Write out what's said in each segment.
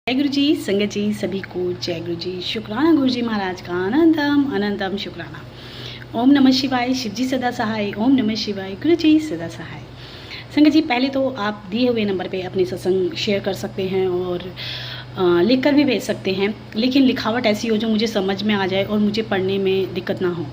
जय गुरु जी, संगत जी, सभी को जय गुरु जी। शुक्राना गुरु जी महाराज का अनंतम अनंतम शुक्राना। ओम नमः शिवाय, शिव जी सदा सहाय। ओम नमः शिवाय, गुरु जी सदा सहाय। संगत जी, पहले तो आप दिए हुए नंबर पे अपने सत्संग शेयर कर सकते हैं और लिख कर भी भेज सकते हैं, लेकिन लिखावट ऐसी हो जो मुझे समझ में आ जाए और मुझे पढ़ने में दिक्कत ना हो।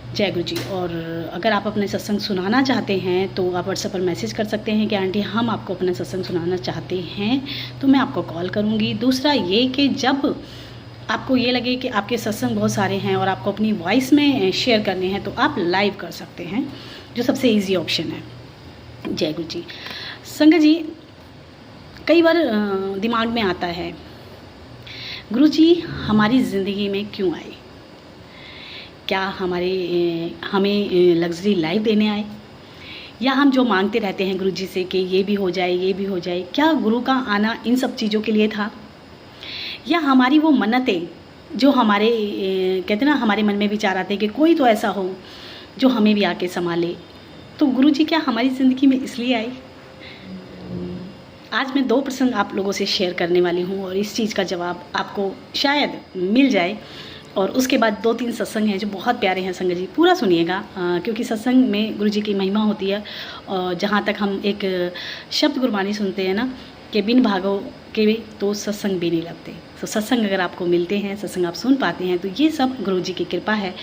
जय गुरु जी। और अगर आप अपने सत्संग सुनाना चाहते हैं तो आप व्हाट्सएप पर मैसेज कर सकते हैं कि आंटी हम आपको अपना सत्संग सुनाना चाहते हैं, तो मैं आपको कॉल करूँगी। दूसरा ये कि जब आपको ये लगे कि आपके सत्संग बहुत सारे हैं और आपको अपनी वॉइस में शेयर करने हैं तो आप लाइव कर सकते हैं, जो सबसे ईजी ऑप्शन है। जय गुरु जी। संगत जी, कई बार दिमाग में आता है, गुरु जी हमारी ज़िंदगी में क्यों आए? क्या हमें लग्जरी लाइफ देने आए, या हम जो मांगते रहते हैं गुरु जी से कि ये भी हो जाए ये भी हो जाए, क्या गुरु का आना इन सब चीज़ों के लिए था? या हमारी वो मन्नतें जो हमारे कहते ना, हमारे मन में विचार आते हैं कि कोई तो ऐसा हो जो हमें भी आके संभाले, तो गुरु जी क्या हमारी ज़िंदगी में इसलिए आए? आज मैं 2 प्रसंग आप लोगों से शेयर करने वाली हूँ और इस चीज़ का जवाब आपको शायद मिल जाए। और उसके बाद 2-3 सत्संग हैं जो बहुत प्यारे हैं। संगत जी पूरा सुनिएगा, क्योंकि सत्संग में गुरु जी की महिमा होती है। और जहाँ तक हम एक शब्द गुरबानी सुनते हैं ना कि बिन भागों के तो सत्संग भी नहीं लगते। तो सत्संग अगर आपको मिलते हैं, सत्संग आप सुन पाते हैं, तो ये सब गुरु जी की कृपा है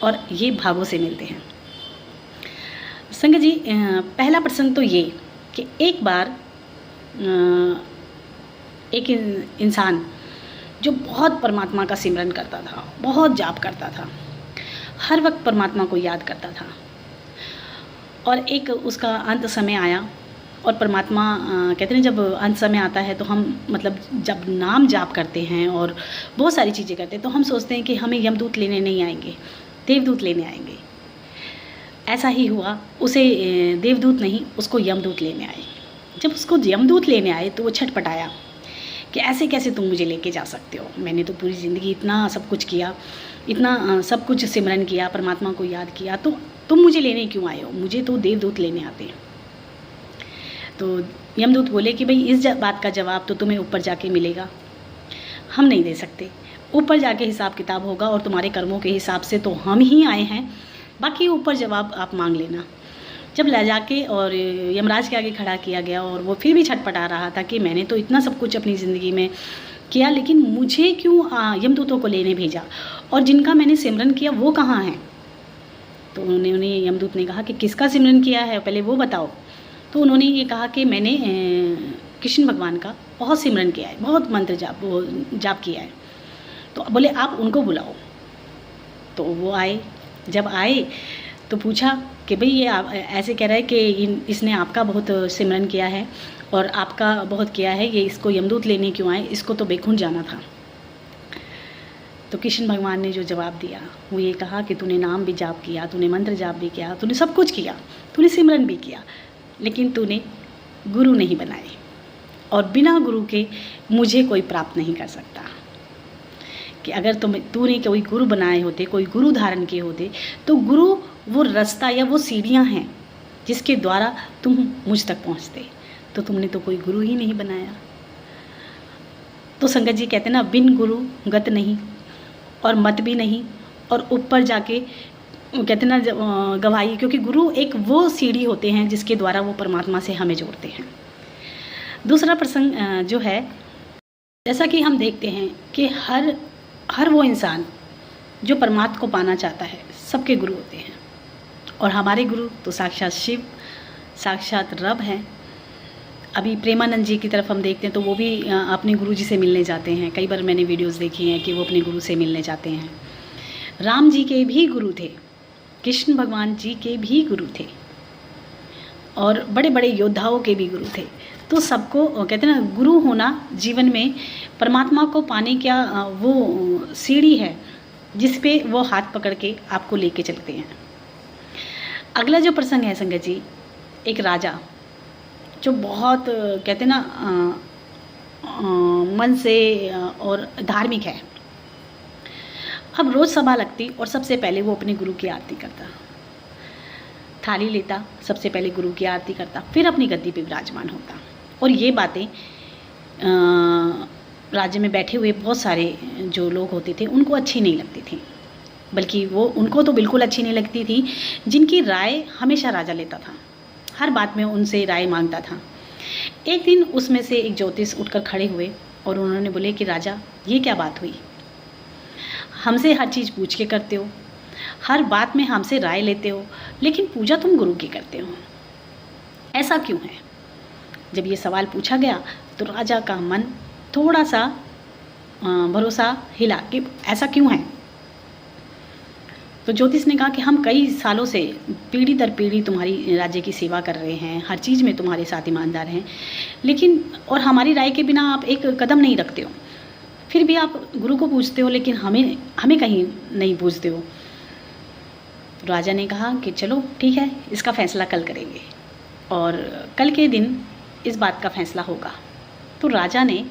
और ये भागों से मिलते हैं। संगत जी, पहला प्रसंग तो ये कि एक बार एक इंसान जो बहुत परमात्मा का सिमरन करता था, बहुत जाप करता था, हर वक्त परमात्मा को याद करता था, और एक उसका अंत समय आया। और परमात्मा कहते हैं जब अंत समय आता है तो हम मतलब जब नाम जाप करते हैं और बहुत सारी चीज़ें करते हैं तो हम सोचते हैं कि हमें यमदूत लेने नहीं आएंगे, देवदूत लेने आएंगे। ऐसा ही हुआ, उसे देवदूत नहीं, उसको यमदूत लेने आए। जब उसको यमदूत लेने आए तो वो छटपटाया कि ऐसे कैसे तुम मुझे लेके जा सकते हो? मैंने तो पूरी ज़िंदगी इतना सब कुछ किया, इतना सब कुछ सिमरन किया, परमात्मा को याद किया, तो तुम मुझे लेने क्यों आए हो? मुझे तो देवदूत लेने आते हैं। तो यमदूत बोले कि भाई इस बात का जवाब तो तुम्हें ऊपर जाके मिलेगा, हम नहीं दे सकते। ऊपर जाके हिसाब किताब होगा और तुम्हारे कर्मों के हिसाब से तो हम ही आए हैं, बाकी ऊपर जवाब आप मांग लेना। जब ले जाके और यमराज के आगे खड़ा किया गया और वो फिर भी छटपटा रहा था कि मैंने तो इतना सब कुछ अपनी ज़िंदगी में किया, लेकिन मुझे क्यों यमदूतों को लेने भेजा, और जिनका मैंने सिमरन किया वो कहाँ हैं? तो उन्होंने यमदूत ने कहा कि किसका सिमरन किया है पहले वो बताओ। तो उन्होंने ये कहा कि मैंने कृष्ण भगवान का बहुत सिमरन किया है, बहुत मंत्र जाप किया है। तो बोले आप उनको बुलाओ। तो वो आए। जब आए तो पूछा कि भाई ये आप ऐसे कह रहा है कि इसने आपका बहुत सिमरन किया है और आपका बहुत किया है, ये इसको यमदूत लेने क्यों आए? इसको तो बेकुंठ जाना था। तो कृष्ण भगवान ने जो जवाब दिया वो ये कहा कि तूने नाम भी जाप किया, तूने मंत्र जाप भी किया, तूने सब कुछ किया, तूने सिमरन भी किया, लेकिन तूने गुरु नहीं बनाए, और बिना गुरु के मुझे कोई प्राप्त नहीं कर सकता। कि अगर तूने कोई गुरु बनाए होते, कोई गुरु धारण किए होते, तो गुरु वो रास्ता या वो सीढ़ियाँ हैं जिसके द्वारा तुम मुझ तक पहुँचते, तो तुमने तो कोई गुरु ही नहीं बनाया। तो संगत जी कहते ना, बिन गुरु गत नहीं और मत भी नहीं, और ऊपर जाके कहते ना गवाही, क्योंकि गुरु एक वो सीढ़ी होते हैं जिसके द्वारा वो परमात्मा से हमें जोड़ते हैं। दूसरा प्रसंग जो है, जैसा कि हम देखते हैं कि हर वो इंसान जो परमात्मा को पाना चाहता है, सबके गुरु होते हैं, और हमारे गुरु तो साक्षात शिव, साक्षात रब हैं। अभी प्रेमानंद जी की तरफ हम देखते हैं तो वो भी अपने गुरु जी से मिलने जाते हैं। कई बार मैंने वीडियोस देखी हैं कि वो अपने गुरु से मिलने जाते हैं। राम जी के भी गुरु थे, कृष्ण भगवान जी के भी गुरु थे, और बड़े बड़े योद्धाओं के भी गुरु थे। तो सबको कहते हैं ना, गुरु होना जीवन में परमात्मा को पाने का वो सीढ़ी है जिस पे वो हाथ पकड़ के आपको लेके चलते हैं। अगला जो प्रसंग है संगत जी, एक राजा जो बहुत कहते हैं ना मन से और धार्मिक है। अब रोज़ सभा लगती और सबसे पहले वो अपने गुरु की आरती करता, थाली लेता, सबसे पहले गुरु की आरती करता, फिर अपनी गद्दी पे विराजमान होता। और ये बातें राज्य में बैठे हुए बहुत सारे जो लोग होते थे उनको अच्छी नहीं लगती थी, बल्कि वो उनको तो बिल्कुल अच्छी नहीं लगती थी जिनकी राय हमेशा राजा लेता था, हर बात में उनसे राय मांगता था। एक दिन उसमें से एक ज्योतिष उठकर खड़े हुए और उन्होंने बोले कि राजा, ये क्या बात हुई? हमसे हर चीज़ पूछ के करते हो, हर बात में हमसे राय लेते हो, लेकिन पूजा तुम गुरु की करते हो, ऐसा क्यों है? जब ये सवाल पूछा गया तो राजा का मन थोड़ा सा भरोसा हिला कि ऐसा क्यों है। तो ज्योतिष ने कहा कि हम कई सालों से पीढ़ी दर पीढ़ी तुम्हारी राज्य की सेवा कर रहे हैं, हर चीज़ में तुम्हारे साथ ईमानदार हैं, लेकिन और हमारी राय के बिना आप एक कदम नहीं रखते हो, फिर भी आप गुरु को पूछते हो, लेकिन हमें कहीं नहीं पूछते हो। राजा ने कहा कि चलो ठीक है, इसका फैसला कल करेंगे और कल के दिन इस बात का फैसला होगा। तो राजा ने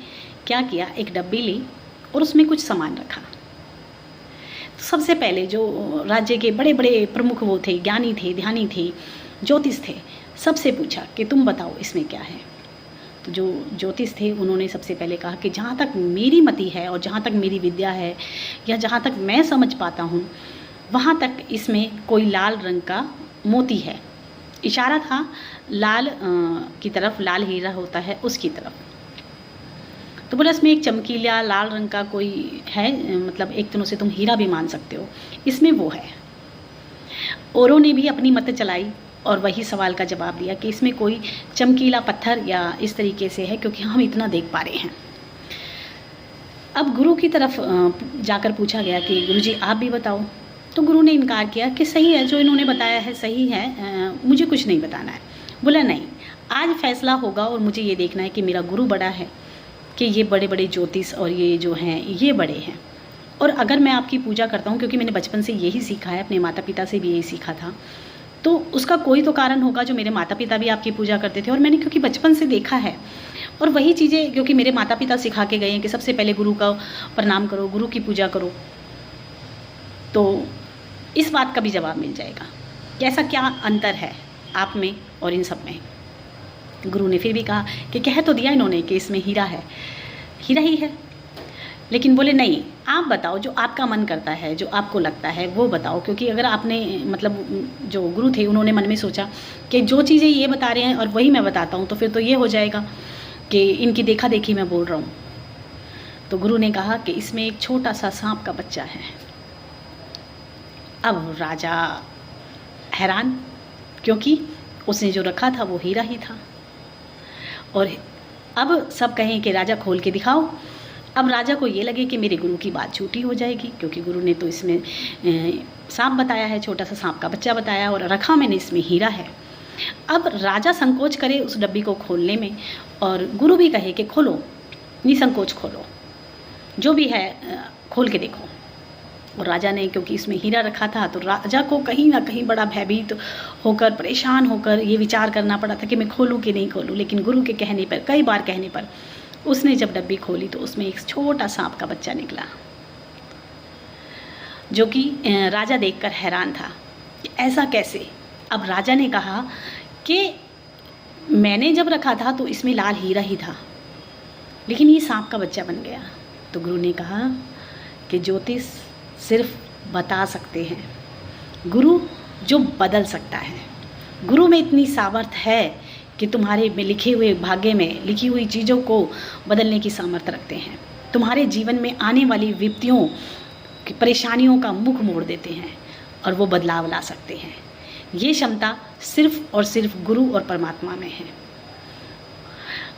क्या किया, एक डब्बी ली और उसमें कुछ सामान रखा। तो सबसे पहले जो राज्य के बड़े बड़े प्रमुख वो थे, ज्ञानी थे, ध्यानी थे, ज्योतिष थे, सबसे पूछा कि तुम बताओ इसमें क्या है। तो जो ज्योतिष थे उन्होंने सबसे पहले कहा कि जहाँ तक मेरी मति है और जहाँ तक मेरी विद्या है या जहाँ तक मैं समझ पाता हूँ, वहाँ तक इसमें कोई लाल रंग का मोती है। इशारा था लाल की तरफ, लाल हीरा होता है उसकी तरफ। तो बोला इसमें एक चमकीला लाल रंग का कोई है, मतलब एक तरह से तुम हीरा भी मान सकते हो, इसमें वो है। औरों ने भी अपनी मत चलाई और वही सवाल का जवाब दिया कि इसमें कोई चमकीला पत्थर या इस तरीके से है, क्योंकि हम इतना देख पा रहे हैं। अब गुरु की तरफ जाकर पूछा गया कि गुरुजी आप भी बताओ। तो गुरु ने इनकार किया कि सही है, जो इन्होंने बताया है सही है, मुझे कुछ नहीं बताना है। बोला नहीं, आज फैसला होगा और मुझे ये देखना है कि मेरा गुरु बड़ा है कि ये बड़े बड़े ज्योतिष और ये जो हैं ये बड़े हैं, और अगर मैं आपकी पूजा करता हूँ, क्योंकि मैंने बचपन से यही सीखा है, अपने माता पिता से भी यही सीखा था, तो उसका कोई तो कारण होगा जो मेरे माता पिता भी आपकी पूजा करते थे और मैंने क्योंकि बचपन से देखा है, और वही चीज़ें क्योंकि मेरे माता पिता सिखा के गए हैं कि सबसे पहले गुरु का प्रणाम करो, गुरु की पूजा करो, तो इस बात का भी जवाब मिल जाएगा कि ऐसा क्या अंतर है आप में और इन सब में। गुरु ने फिर भी कहा कि कह तो दिया इन्होंने कि इसमें हीरा है, हीरा ही है, लेकिन बोले नहीं, आप बताओ जो आपका मन करता है, जो आपको लगता है वो बताओ। क्योंकि अगर आपने मतलब जो गुरु थे उन्होंने मन में सोचा कि जो चीज़ें ये बता रहे हैं और वही मैं बताता हूँ, तो फिर तो ये हो जाएगा कि इनकी देखा देखी मैं बोल रहा हूँ। तो गुरु ने कहा कि इसमें एक छोटा सा सांप का बच्चा है। अब राजा हैरान, क्योंकि उसने जो रखा था वो हीरा ही था, और अब सब कहें कि राजा खोल के दिखाओ। अब राजा को ये लगे कि मेरे गुरु की बात झूठी हो जाएगी, क्योंकि गुरु ने तो इसमें सांप बताया है, छोटा सा सांप का बच्चा बताया, और रखा मैंने इसमें हीरा है। अब राजा संकोच करे उस डब्बी को खोलने में, और गुरु भी कहे कि खोलो, निसंकोच खोलो, जो भी है खोल के देखो। और राजा ने क्योंकि इसमें हीरा रखा था, तो राजा को कहीं ना कहीं बड़ा भयभीत होकर, परेशान होकर ये विचार करना पड़ा था कि मैं खोलूँ कि नहीं खोलूँ। लेकिन गुरु के कहने पर, कई बार कहने पर, उसने जब डब्बी खोली तो उसमें एक छोटा सांप का बच्चा निकला, जो कि राजा देखकर हैरान था कि ऐसा कैसे। अब राजा ने कहा कि मैंने जब रखा था तो इसमें लाल हीरा ही था, लेकिन ये सांप का बच्चा बन गया। तो गुरु ने कहा कि ज्योतिष सिर्फ बता सकते हैं, गुरु जो बदल सकता है। गुरु में इतनी सामर्थ्य है कि तुम्हारे में लिखे हुए भाग्य में लिखी हुई चीज़ों को बदलने की सामर्थ्य रखते हैं। तुम्हारे जीवन में आने वाली विपत्तियों की परेशानियों का मुख मोड़ देते हैं और वो बदलाव ला सकते हैं। ये क्षमता सिर्फ और सिर्फ गुरु और परमात्मा में है,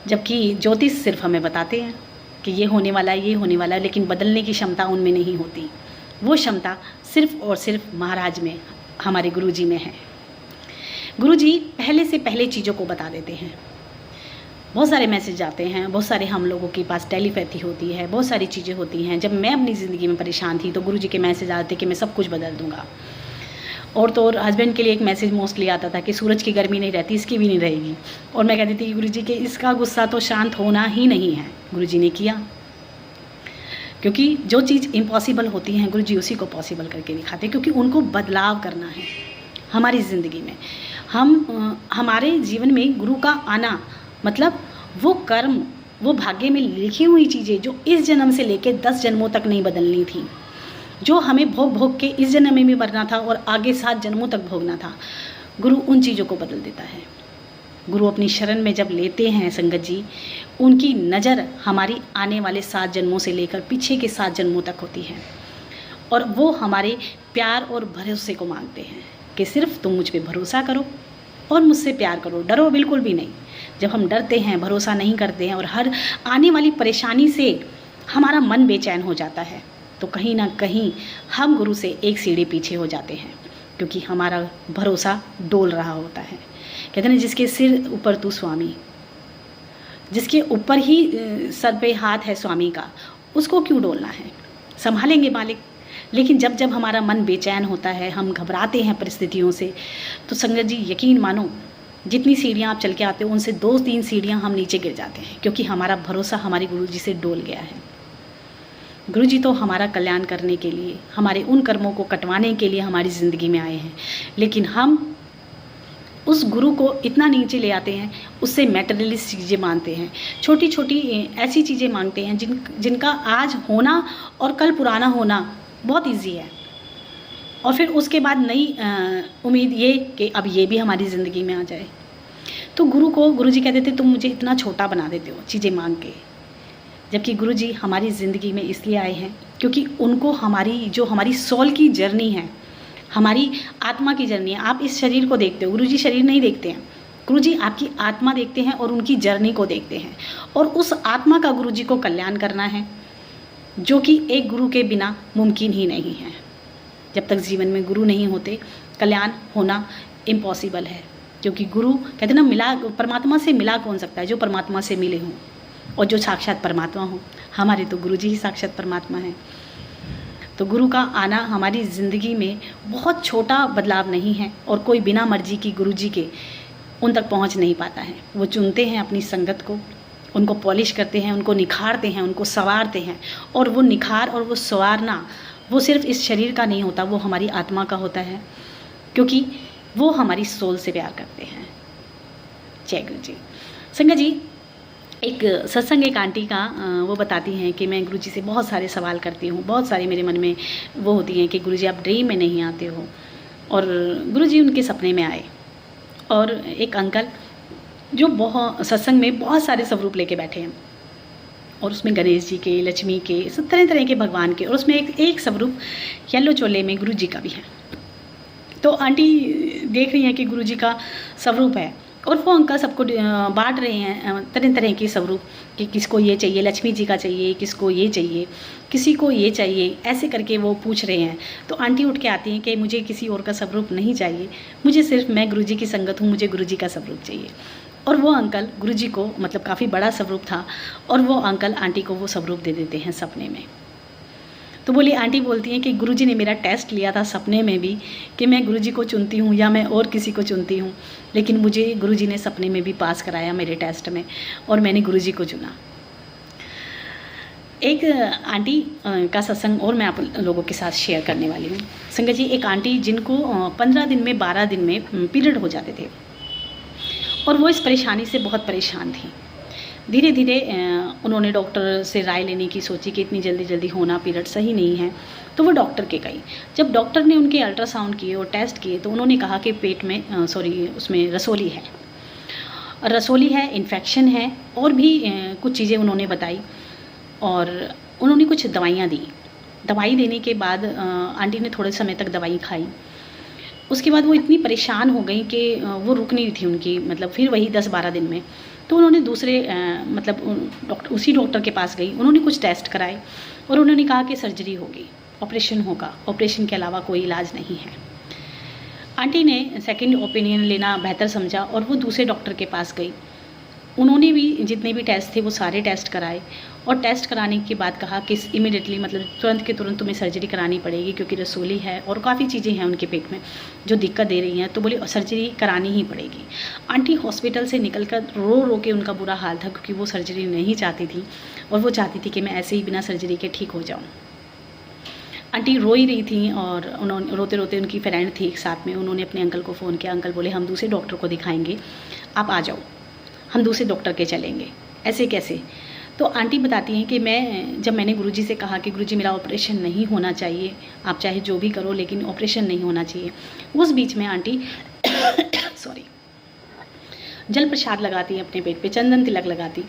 जबकि ज्योतिष सिर्फ हमें बताते हैं कि ये होने वाला है, ये होने वाला है, लेकिन बदलने की क्षमता उनमें नहीं होती। वो क्षमता सिर्फ और सिर्फ महाराज में, हमारे गुरुजी में है। गुरुजी पहले से पहले चीज़ों को बता देते हैं। बहुत सारे मैसेज आते हैं, बहुत सारे हम लोगों के पास टेलीपैथी होती है, बहुत सारी चीज़ें होती हैं। जब मैं अपनी ज़िंदगी में परेशान थी तो गुरुजी के मैसेज आते कि मैं सब कुछ बदल दूँगा। और तो और हस्बैंड के लिए एक मैसेज मोस्टली आता था कि सूरज की गर्मी नहीं रहती, इसकी भी नहीं रहेगी। और मैं कहती थी कि गुरुजी के इसका गुस्सा तो शांत होना ही नहीं है। गुरुजी ने किया, क्योंकि जो चीज़ इम्पॉसिबल होती है गुरुजी उसी को पॉसिबल करके दिखाते हैं, क्योंकि उनको बदलाव करना है हमारी ज़िंदगी में। हमारे जीवन में गुरु का आना मतलब वो कर्म वो भाग्य में लिखी हुई चीज़ें जो इस जन्म से लेकर 10 जन्मों तक नहीं बदलनी थी, जो हमें भोग भोग के इस जन्म में भी मरना था और आगे 7 जन्मों तक भोगना था, गुरु उन चीज़ों को बदल देता है। गुरु अपनी शरण में जब लेते हैं संगत जी, उनकी नज़र हमारी आने वाले 7 जन्मों से लेकर पीछे के 7 जन्मों तक होती है और वो हमारे प्यार और भरोसे को मांगते हैं कि सिर्फ तुम मुझ पे भरोसा करो और मुझसे प्यार करो, डरो बिल्कुल भी नहीं। जब हम डरते हैं, भरोसा नहीं करते हैं और हर आने वाली परेशानी से हमारा मन बेचैन हो जाता है, तो कहीं ना कहीं हम गुरु से एक सीढ़ी पीछे हो जाते हैं, क्योंकि हमारा भरोसा डोल रहा होता है। कहते हैं जिसके सिर ऊपर तू स्वामी, जिसके ऊपर ही सर पे हाथ है स्वामी का, उसको क्यों डोलना है, संभालेंगे मालिक। लेकिन जब जब हमारा मन बेचैन होता है, हम घबराते हैं परिस्थितियों से, तो संगत जी यकीन मानो जितनी सीढ़ियाँ आप चल के आते हो उनसे 2-3 सीढ़ियाँ हम नीचे गिर जाते हैं, क्योंकि हमारा भरोसा हमारे गुरु जी से डोल गया है। गुरु जी तो हमारा कल्याण करने के लिए, हमारे उन कर्मों को कटवाने के लिए हमारी ज़िंदगी में आए हैं, लेकिन हम उस गुरु को इतना नीचे ले आते हैं, उससे मैटेरियलिस्ट चीज़ें मांगते हैं, छोटी छोटी ऐसी चीज़ें मांगते हैं जिनका आज होना और कल पुराना होना बहुत इजी है, और फिर उसके बाद नई उम्मीद ये कि अब ये भी हमारी ज़िंदगी में आ जाए। तो गुरु जी कहते थे तुम मुझे इतना छोटा बना देते हो चीज़ें मांग के, जबकि गुरु जी हमारी ज़िंदगी में इसलिए आए हैं क्योंकि उनको हमारी सोल की जर्नी है, हमारी आत्मा की जर्नी है। आप इस शरीर को देखते हो, गुरु जी शरीर नहीं देखते हैं, गुरु जी आपकी आत्मा देखते हैं और उनकी जर्नी को देखते हैं, और उस आत्मा का गुरु जी को कल्याण करना है, जो कि एक गुरु के बिना मुमकिन ही नहीं है। जब तक जीवन में गुरु नहीं होते, कल्याण होना इम्पॉसिबल है, क्योंकि गुरु कहते ना परमात्मा से मिला कौन सकता है, जो परमात्मा से मिले हों और जो साक्षात परमात्मा हो। हमारे तो गुरु जी ही साक्षात परमात्मा हैं। तो गुरु का आना हमारी ज़िंदगी में बहुत छोटा बदलाव नहीं है, और कोई बिना मर्जी की गुरु जी के उन तक पहुंच नहीं पाता है। वो चुनते हैं अपनी संगत को, उनको पॉलिश करते हैं, उनको निखारते हैं, उनको संवारते हैं, और वो निखार और वो संवारना वो सिर्फ इस शरीर का नहीं होता, वो हमारी आत्मा का होता है, क्योंकि वो हमारी सोल से प्यार करते हैं। जय गुरु जी। संगत जी, एक सत्संग एक आंटी का वो बताती हैं कि मैं गुरुजी से बहुत सारे सवाल करती हूँ, बहुत सारे मेरे मन में वो होती हैं कि गुरुजी आप ड्रीम में नहीं आते हो, और गुरुजी उनके सपने में आए, और एक अंकल जो बहुत सत्संग में बहुत सारे स्वरूप लेके बैठे हैं, और उसमें गणेश जी के, लक्ष्मी के, सब तरह तरह के भगवान के, और उसमें एक स्वरूप येलो चोले में गुरुजी का भी है। तो आंटी देख रही हैं कि गुरुजी का स्वरूप है, और वो अंकल सबको बांट रहे हैं तरह तरह के स्वरूप कि किसको ये चाहिए, लक्ष्मी जी का चाहिए, किसको ये चाहिए, किसी को ये चाहिए, ऐसे करके वो पूछ रहे हैं। तो आंटी उठ के आती हैं कि मुझे किसी और का स्वरूप नहीं चाहिए, मुझे सिर्फ मैं गुरुजी की संगत हूँ, मुझे गुरुजी का स्वरूप चाहिए। और वो अंकल गुरुजी को, मतलब काफ़ी बड़ा स्वरूप था, और वो अंकल आंटी को वो स्वरूप दे देते हैं सपने में। तो बोली, आंटी बोलती हैं कि गुरुजी ने मेरा टेस्ट लिया था सपने में भी कि मैं गुरुजी को चुनती हूँ या मैं और किसी को चुनती हूँ, लेकिन मुझे गुरुजी ने सपने में भी पास कराया मेरे टेस्ट में, और मैंने गुरुजी को चुना। एक आंटी का सत्संग और मैं आप लोगों के साथ शेयर करने वाली हूँ। संगत जी, एक आंटी जिनको 15 दिन में 12 दिन में पीरियड हो जाते थे, और वो इस परेशानी से बहुत परेशान थी। धीरे धीरे उन्होंने डॉक्टर से राय लेने की सोची कि इतनी जल्दी होना पीरियड सही नहीं है, तो वो डॉक्टर के गई। जब डॉक्टर ने उनके अल्ट्रासाउंड किए और टेस्ट किए, तो उन्होंने कहा कि पेट में उसमें रसोली है, इन्फेक्शन है, और भी कुछ चीज़ें उन्होंने बताई, और उन्होंने कुछ दवाइयाँ दी। दवाई देने के बाद आंटी ने थोड़े समय तक दवाई खाई। उसके बाद वो इतनी परेशान हो गई कि वो रुक नहीं थी उनकी, मतलब फिर वही 10-12 दिन में। तो उन्होंने दूसरे उसी डॉक्टर के पास गई, उन्होंने कुछ टेस्ट कराए, और उन्होंने कहा कि सर्जरी होगी, ऑपरेशन होगा, ऑपरेशन के अलावा कोई इलाज नहीं है। आंटी ने सेकंड ओपिनियन लेना बेहतर समझा, और वो दूसरे डॉक्टर के पास गई। उन्होंने भी जितने भी टेस्ट थे वो सारे टेस्ट कराए, और टेस्ट कराने के बाद कहा कि इमीडिएटली, मतलब तुरंत के तुरंत तुम्हें सर्जरी करानी पड़ेगी, क्योंकि रसोली है और काफ़ी चीज़ें हैं उनके पेट में जो दिक्कत दे रही हैं। तो बोले सर्जरी करानी ही पड़ेगी। आंटी हॉस्पिटल से निकलकर रो के उनका बुरा हाल था, क्योंकि वो सर्जरी नहीं चाहती थी, और वो चाहती थी कि मैं ऐसे ही बिना सर्जरी के ठीक हो जाऊँ। आंटी रो ही रही थी, और उन्होंने रोते रोते, उनकी फ्रेंड थी एक साथ में, उन्होंने अपने अंकल को फ़ोन किया। अंकल बोले हम दूसरे डॉक्टर को दिखाएंगे, आप आ जाओ, हम दूसरे डॉक्टर के चलेंगे। ऐसे कैसे? तो आंटी बताती हैं कि जब मैंने गुरुजी से कहा कि गुरुजी मेरा ऑपरेशन नहीं होना चाहिए, आप चाहे जो भी करो लेकिन ऑपरेशन नहीं होना चाहिए, उस बीच में आंटी सॉरी जल प्रसाद लगाती हैं अपने पेट पे, चंदन तिलक लगाती।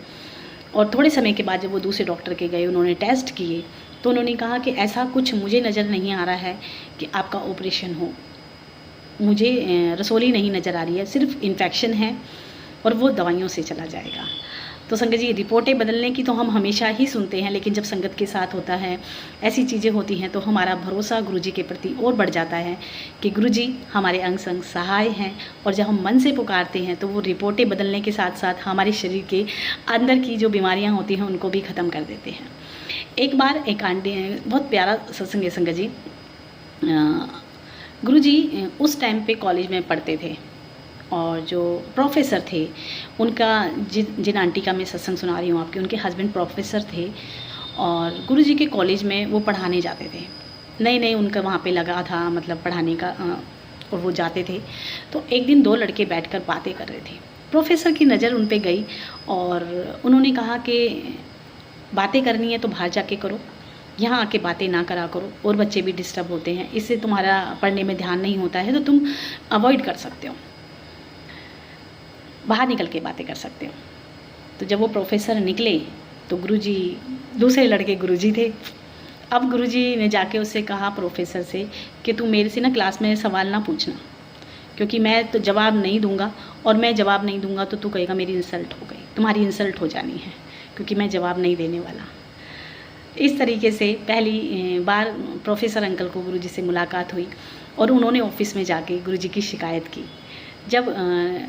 और थोड़े समय के बाद जब वो दूसरे डॉक्टर के गए, उन्होंने टेस्ट किए, तो उन्होंने कहा कि ऐसा कुछ मुझे नज़र नहीं आ रहा है कि आपका ऑपरेशन हो, मुझे रसोली नहीं नज़र आ रही है, सिर्फ इन्फेक्शन है और वो दवाइयों से चला जाएगा। तो संगत जी, रिपोर्टें बदलने की तो हम हमेशा ही सुनते हैं, लेकिन जब संगत के साथ होता है, ऐसी चीज़ें होती हैं, तो हमारा भरोसा गुरुजी के प्रति और बढ़ जाता है कि गुरुजी हमारे अंग संग सहाय हैं। और जब हम मन से पुकारते हैं तो वो रिपोर्टें बदलने के साथ साथ हमारे शरीर के अंदर की जो बीमारियाँ होती हैं उनको भी ख़त्म कर देते हैं। एक बार एक आंटी, बहुत प्यारा सत्संग है संगत जी, गुरुजी उस टाइम पे कॉलेज में पढ़ते थे और जो प्रोफेसर थे उनका, जिन आंटी का मैं सत्संग सुना रही हूँ आपके, उनके हस्बैंड प्रोफेसर थे और गुरुजी के कॉलेज में वो पढ़ाने जाते थे। नए नए उनका वहाँ पे लगा था, मतलब पढ़ाने का, और वो जाते थे। तो एक दिन दो लड़के बैठकर बातें कर रहे थे। प्रोफेसर की नज़र उन पे गई और उन्होंने कहा कि बातें करनी है तो बाहर जाके करो, यहाँ आके बातें ना करा करो, और बच्चे भी डिस्टर्ब होते हैं, इससे तुम्हारा पढ़ने में ध्यान नहीं होता है, तो तुम अवॉइड कर सकते हो, बाहर निकल के बातें कर सकते हो। तो जब वो प्रोफेसर निकले तो गुरुजी, दूसरे लड़के गुरुजी थे। अब गुरुजी ने जाके उससे कहा प्रोफेसर से कि तू मेरे से ना क्लास में सवाल ना पूछना, क्योंकि मैं तो जवाब नहीं दूंगा, और मैं जवाब नहीं दूंगा तो तू कहेगा मेरी इंसल्ट हो गई, तुम्हारी इंसल्ट हो जानी है, क्योंकि मैं जवाब नहीं देने वाला। इस तरीके से पहली बार प्रोफेसर अंकल को गुरुजी से मुलाकात हुई और उन्होंने ऑफिस में जाके गुरुजी की शिकायत की। जब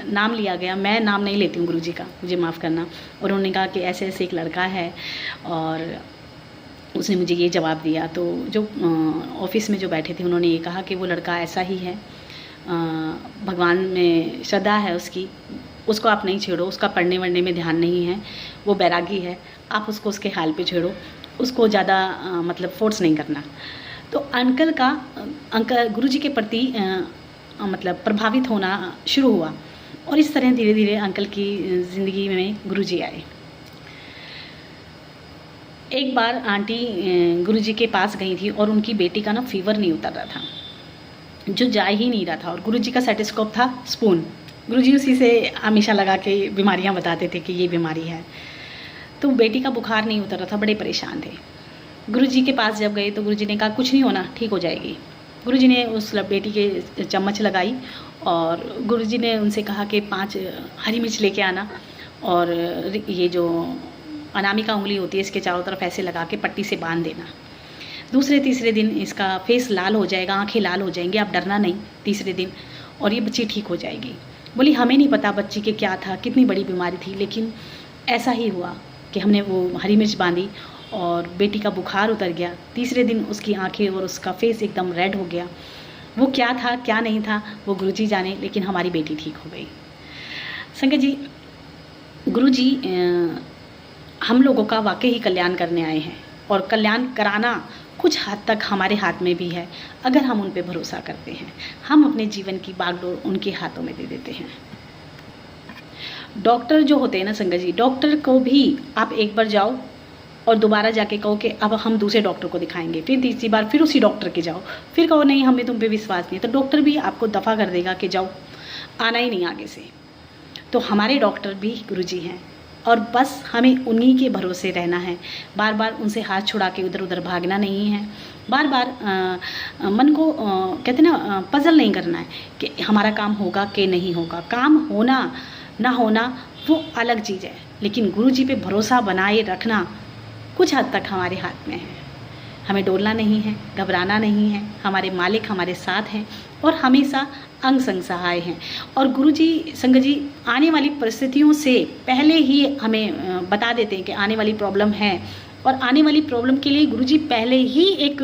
नाम लिया गया, मैं नाम नहीं लेती हूँ गुरुजी का, मुझे माफ़ करना, और उन्होंने कहा कि ऐसे ऐसे एक लड़का है और उसने मुझे ये जवाब दिया। तो जो ऑफिस में जो बैठे थे उन्होंने ये कहा कि वो लड़का ऐसा ही है, भगवान में श्रद्धा है उसकी, उसको आप नहीं छेड़ो, उसका पढ़ने वढ़ने में ध्यान नहीं है, वो बैरागी है, आप उसको उसके हाल पे छेड़ो, उसको ज़्यादा मतलब फोर्स नहीं करना। तो अंकल गुरुजी के प्रति मतलब प्रभावित होना शुरू हुआ और इस तरह धीरे धीरे अंकल की ज़िंदगी में गुरुजी आए। एक बार आंटी गुरुजी के पास गई थी और उनकी बेटी का ना फीवर नहीं उतर रहा था, जो जा ही नहीं रहा था, और गुरुजी का स्टेथोस्कोप था स्पून, गुरुजी उसी से हमेशा लगा के बीमारियां बताते थे कि ये बीमारी है। तो बेटी का बुखार नहीं उतर रहा था, बड़े परेशान थे। गुरुजी के पास जब गए तो गुरुजी ने कहा कुछ नहीं होना, ठीक हो जाएगी। गुरुजी ने उस बेटी के चम्मच लगाई और गुरुजी ने उनसे कहा कि 5 हरी मिर्च लेके आना, और ये जो अनामिका उंगली होती है इसके चारों तरफ ऐसे लगा के पट्टी से बांध देना। दूसरे तीसरे दिन इसका फेस लाल हो जाएगा, आंखें लाल हो जाएंगी, आप डरना नहीं तीसरे दिन, और ये बच्ची ठीक हो जाएगी। बोली हमें नहीं पता बच्ची के क्या था, कितनी बड़ी बीमारी थी, लेकिन ऐसा ही हुआ कि हमने वो हरी मिर्च बांधी और बेटी का बुखार उतर गया। तीसरे दिन उसकी आंखें और उसका फेस एकदम रेड हो गया। वो क्या था क्या नहीं था वो गुरुजी जाने, लेकिन हमारी बेटी ठीक हो गई। संगत जी, गुरुजी हम लोगों का वाकई ही कल्याण करने आए हैं, और कल्याण कराना कुछ हद तक हमारे हाथ में भी है, अगर हम उन पे भरोसा करते हैं। हम अपने जीवन की बागडोर उनके हाथों में दे देते हैं। डॉक्टर जो होते हैं ना संगत जी, डॉक्टर को भी आप एक बार जाओ और दोबारा जाके कहो कि अब हम दूसरे डॉक्टर को दिखाएंगे, फिर तीसरी बार फिर उसी डॉक्टर के जाओ, फिर कहो नहीं हमें तुम पे विश्वास नहीं है, तो डॉक्टर भी आपको दफ़ा कर देगा कि जाओ, आना ही नहीं आगे से। तो हमारे डॉक्टर भी गुरुजी हैं, और बस हमें उन्हीं के भरोसे रहना है, बार बार उनसे हाथ छुड़ा के उधर उधर भागना नहीं है, बार बार मन को कहते ना पजल नहीं करना है कि हमारा काम होगा कि नहीं होगा। काम होना ना होना वो अलग चीज़ है, लेकिन गुरुजी पे भरोसा बनाए रखना कुछ हद तक हमारे हाथ में है। हमें डोलना नहीं है, घबराना नहीं है, हमारे मालिक हमारे साथ हैं और हमेशा अंग संग सहाय हैं। और गुरुजी संगत जी आने वाली परिस्थितियों से पहले ही हमें बता देते हैं कि आने वाली प्रॉब्लम है, और आने वाली प्रॉब्लम के लिए गुरुजी पहले ही एक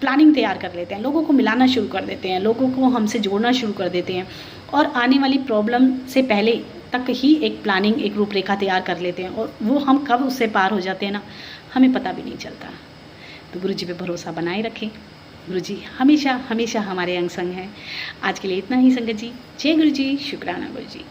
प्लानिंग तैयार कर लेते हैं, लोगों को मिलाना शुरू कर देते हैं, लोगों को हमसे जोड़ना शुरू कर देते हैं, और आने वाली प्रॉब्लम से पहले तक ही एक प्लानिंग, एक रूपरेखा तैयार कर लेते हैं, और वो हम कब उससे पार हो जाते हैं ना, हमें पता भी नहीं चलता। तो गुरुजी पे भरोसा बनाए रखें, गुरुजी हमेशा हमेशा हमारे अंग संग हैं। आज के लिए इतना ही संगत जी। जय गुरुजी, शुक्राना गुरुजी।